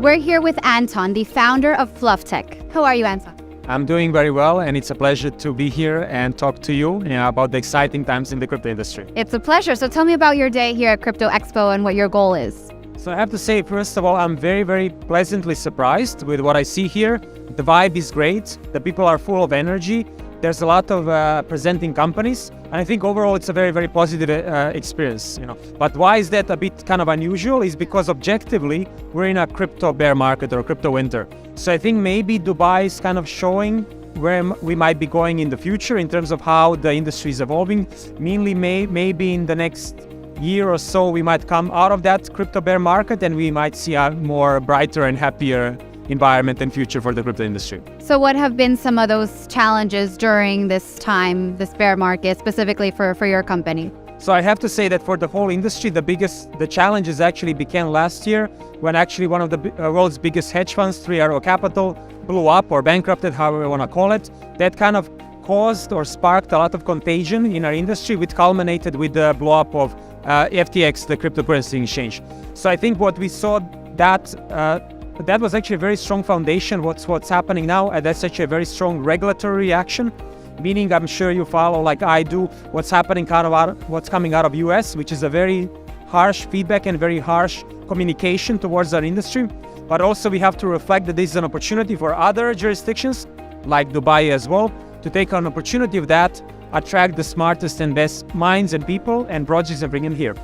We're here with Anton, the founder of FluffTech. How are you, Anton? I'm doing very well, and it's a pleasure to be here and talk to you, about the exciting times in the crypto industry. It's a pleasure. So tell me about your day here at Crypto Expo and what your goal is. So I have to say, first of all, I'm very, very pleasantly surprised with what I see here. The vibe is great. The people are full of energy. There's a lot of presenting companies, and I think overall it's a very, very positive experience. But why is that a bit kind of unusual? Is because objectively we're in a crypto bear market or crypto winter. So I think maybe Dubai is kind of showing where we might be going in the future in terms of how the industry is evolving. Mainly, maybe in the next year or so we might come out of that crypto bear market and we might see a more brighter and happier environment and future for the crypto industry. So what have been some of those challenges during this time, this bear market, specifically for your company? So I have to say that for the whole industry, the challenges actually began last year when actually one of the world's biggest hedge funds, 3 Arrow Capital, blew up or bankrupted, however you want to call it. That kind of caused or sparked a lot of contagion in our industry, which culminated with the blow up of FTX, the cryptocurrency exchange. So I think what we saw that was actually a very strong foundation. What's happening now, and that's actually a very strong regulatory reaction. Meaning, I'm sure you follow, like I do, what's happening what's coming out of US, which is a very harsh feedback and very harsh communication towards our industry. But also we have to reflect that this is an opportunity for other jurisdictions, like Dubai as well, to take an opportunity of that, attract the smartest and best minds and people and projects and bring them here.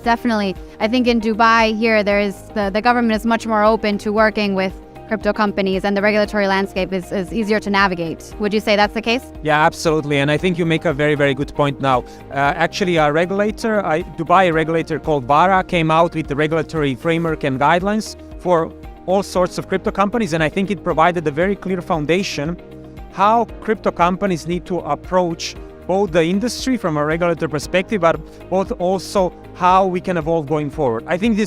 Definitely. I think in Dubai here, the government is much more open to working with crypto companies and the regulatory landscape is easier to navigate. Would you say that's the case? Yeah, absolutely. And I think you make a very, very good point now. Actually, a Dubai regulator called BARA came out with the regulatory framework and guidelines for all sorts of crypto companies. And I think it provided a very clear foundation how crypto companies need to approach both the industry from a regulatory perspective, but both also how we can evolve going forward. I think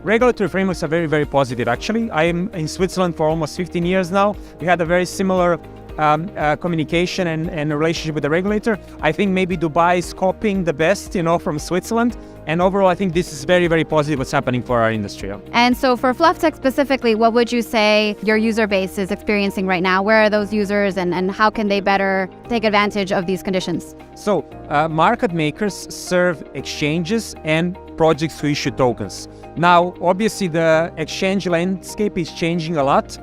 regulatory frameworks are very, very positive. Actually, I am in Switzerland for almost 15 years now. We had a very similar communication and a relationship with the regulator. I think maybe Dubai is copying the best, from Switzerland. And overall, I think this is very, very positive what's happening for our industry. And so for FluffTech specifically, what would you say your user base is experiencing right now? Where are those users and how can they better take advantage of these conditions? So market makers serve exchanges and projects who issue tokens. Now, obviously, the exchange landscape is changing a lot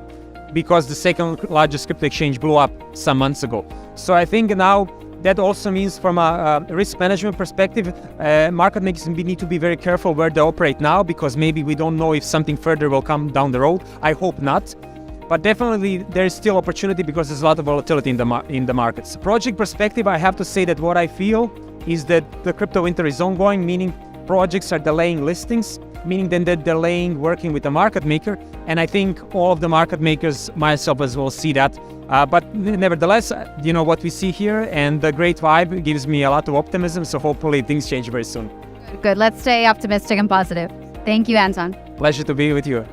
because the second largest crypto exchange blew up some months ago. So I think now that also means from a risk management perspective, market makers need to be very careful where they operate now because maybe we don't know if something further will come down the road. I hope not. But definitely there is still opportunity because there's a lot of volatility in the markets. Project perspective, I have to say that what I feel is that the crypto winter is ongoing, meaning projects are delaying listings, meaning then they're delaying working with the market maker. And I think all of the market makers, myself as well, see that. But nevertheless, what we see here and the great vibe gives me a lot of optimism. So hopefully things change very soon. Good. Let's stay optimistic and positive. Thank you, Anton. Pleasure to be with you.